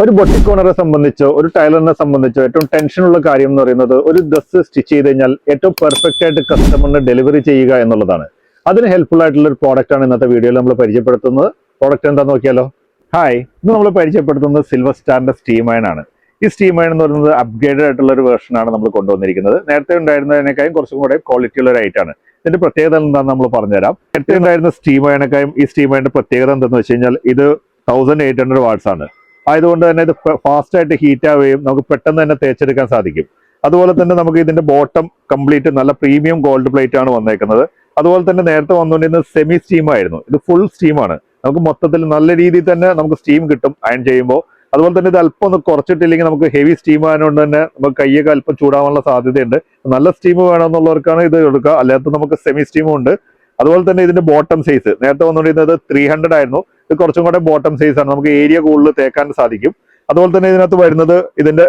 ഒരു ബൊട്ടിക് ഓണറെ സംബന്ധിച്ചോ ഒരു ടൈലറിനെ സംബന്ധിച്ചോ ഏറ്റവും ടെൻഷനുള്ള കാര്യം എന്ന് പറയുന്നത് ഒരു ഡ്രസ്സ് സ്റ്റിച്ച് ചെയ്ത് കഴിഞ്ഞാൽ ഏറ്റവും പെർഫെക്റ്റ് ആയിട്ട് കസ്റ്റമറിന് ഡെലിവറി ചെയ്യുക എന്നുള്ളതാണ്. അതിന് ഹെൽപ്ഫുൾ ആയിട്ടുള്ള ഒരു പ്രോഡക്റ്റ് ആണ് ഇന്നത്തെ വീഡിയോയിൽ നമ്മൾ പരിചയപ്പെടുത്തുന്നത്. പ്രോഡക്റ്റ് എന്താണെന്ന് നോക്കിയാലോ. ഹായ്, ഇന്ന് നമ്മൾ പരിചയപ്പെടുത്തുന്നത് സിൽവർ സ്റ്റാറിന്റെ സ്റ്റീം അയൺ ആണ്. ഈ സ്റ്റീം അയൺ എന്ന് പറയുന്നത് അപ്ഗ്രേഡഡ് ആയിട്ടുള്ള ഒരു വേർഷൻ ആണ് നമ്മൾ കൊണ്ടുവന്നിരിക്കുന്നത്. നേരത്തെ ഉണ്ടായിരുന്നതിനേക്കാളും കുറച്ചും കൂടെ ക്വാളിറ്റി ഉള്ള ഒരു ഐറ്റാണ്. ഇതിന്റെ പ്രത്യേകത എന്താണെന്ന് നമ്മൾ പറഞ്ഞുതരാം. നേരത്തെ ഉണ്ടായിരുന്ന സ്റ്റീം അയണേക്കാളും ഈ സ്റ്റീം അയണിന്റെ പ്രത്യേകത എന്താണെന്ന് വെച്ച് കഴിഞ്ഞാൽ ഇത് 1800 വാട്ട്സ് ആണ്. ആയതുകൊണ്ട് തന്നെ ഇത് ഫാസ്റ്റ് ആയിട്ട് ഹീറ്റ് ആവുകയും നമുക്ക് പെട്ടെന്ന് തന്നെ തേച്ചെടുക്കാൻ സാധിക്കും. അതുപോലെ തന്നെ നമുക്ക് ഇതിന്റെ ബോട്ടം കംപ്ലീറ്റ് നല്ല പ്രീമിയം ഗോൾഡ് പ്ലേറ്റ് ആണ് വന്നേക്കുന്നത്. അതുപോലെ തന്നെ നേരത്തെ വന്നുകൊണ്ടിരുന്നത് സെമി സ്റ്റീം ആയിരുന്നു. ഇത് ഫുൾ സ്റ്റീമാണ്. നമുക്ക് മൊത്തത്തിൽ നല്ല രീതിയിൽ തന്നെ നമുക്ക് സ്റ്റീം കിട്ടും അയൺ ചെയ്യുമ്പോൾ. അതുപോലെ തന്നെ ഇത് അല്പം ഒന്ന് കുറച്ചിട്ടില്ലെങ്കിൽ നമുക്ക് ഹെവി സ്റ്റീം ആയതുകൊണ്ട് തന്നെ നമുക്ക് കയ്യൊക്കെ അല്പം ചൂടാവാനുള്ള സാധ്യതയുണ്ട്. നല്ല സ്റ്റീം വേണമെന്നുള്ളവർക്കാണ് ഇത് എടുക്കുക, അല്ലാത്ത നമുക്ക് സെമി സ്റ്റീമും ഉണ്ട്. അതുപോലെ തന്നെ ഇതിന്റെ ബോട്ടം സൈസ് നേരത്തെ വന്നുകൊണ്ടിരുന്നത് 300 ആയിരുന്നു. ഇത് കുറച്ചും കൂടെ ബോട്ടം സൈസ് ആണ്. നമുക്ക് ഏരിയ കൂടുതൽ തേക്കാൻ സാധിക്കും. അതുപോലെ തന്നെ ഇതിനകത്ത് വരുന്നത് ഇതിന്റെ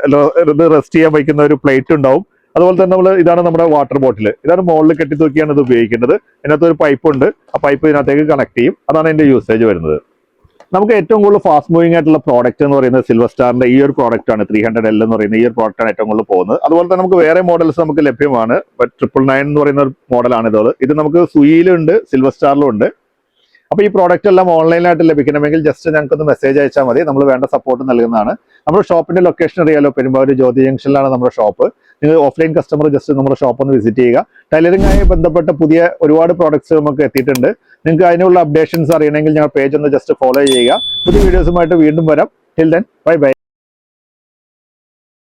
ഇത് റെസ്റ്റ് ചെയ്യാൻ വയ്ക്കുന്ന ഒരു പ്ലേറ്റ് ഉണ്ടാവും. അതുപോലെ തന്നെ ഇതാണ് നമ്മുടെ വാട്ടർ ബോട്ടിൽ. ഇതാണ് മുകളിൽ കെട്ടി തൂക്കിയാണ് ഇത് ഉപയോഗിക്കുന്നത്. ഇതിനകത്ത് ഒരു പൈപ്പ് ഉണ്ട്. ആ പൈപ്പ് ഇതിനകത്തേക്ക് കണക്ട് ചെയ്യും. അതാണ് ഇതിന്റെ യൂസേജ് വരുന്നത്. നമുക്ക് ഏറ്റവും കൂടുതൽ ഫാസ്റ്റ് മൂവിംഗ് ആയിട്ടുള്ള പ്രോഡക്റ്റ് എന്ന് പറയുന്നത് സിൽവർ സ്റ്റാറിന്റെ ഈ ഒരു പ്രോഡക്റ്റ് ആണ്. 300L എന്ന് പറയുന്ന ഈ ഒരു പ്രോഡക്റ്റ് ആണ് ഏറ്റവും കൂടുതൽ പോകുന്നത്. അതുപോലെ തന്നെ നമുക്ക് വേറെ മോഡൽസ് നമുക്ക് ലഭ്യമാണ്. 999 എന്ന് പറയുന്ന ഒരു മോഡലാണ് ഇത് നമുക്ക് സുയിലുണ്ട്, സിൽവർ സ്റ്റാറിലും ഉണ്ട്. അപ്പോൾ ഈ പ്രോഡക്റ്റ് എല്ലാം ഓൺലൈനായിട്ട് ലഭിക്കണമെങ്കിൽ ജസ്റ്റ് ഞങ്ങൾക്കൊന്ന് മെസ്സേജ് അയച്ചാൽ മതി. നമ്മൾ വേണ്ട സപ്പോർട്ട് നൽകുന്നതാണ്. നമ്മുടെ ഷോപ്പിന്റെ ലൊക്കേഷൻ അറിയാലോ, പെരുമ്പാവൂർ ജ്യോതി ജംഗ്ഷനിലാണ് നമ്മുടെ ഷോപ്പ്. നിങ്ങൾ ഓഫ്ലൈൻ കസ്റ്റമർ ജസ്റ്റ് നമ്മുടെ ഷോപ്പ് ഒന്ന് വിസിറ്റ് ചെയ്യുക. ടൈലറിംഗുമായി ബന്ധപ്പെട്ട പുതിയ ഒരുപാട് പ്രോഡക്ട്സ് നമുക്ക് എത്തിയിട്ടുണ്ട്. നിങ്ങൾക്ക് അതിനുള്ള അപ്ഡേഷൻസ് അറിയണമെങ്കിൽ ഞങ്ങൾ പേജ് ഒന്ന് ജസ്റ്റ് ഫോളോ ചെയ്യുക. പുതിയ വീഡിയോസുമായിട്ട് വീണ്ടും വരാം. Till then bye bye.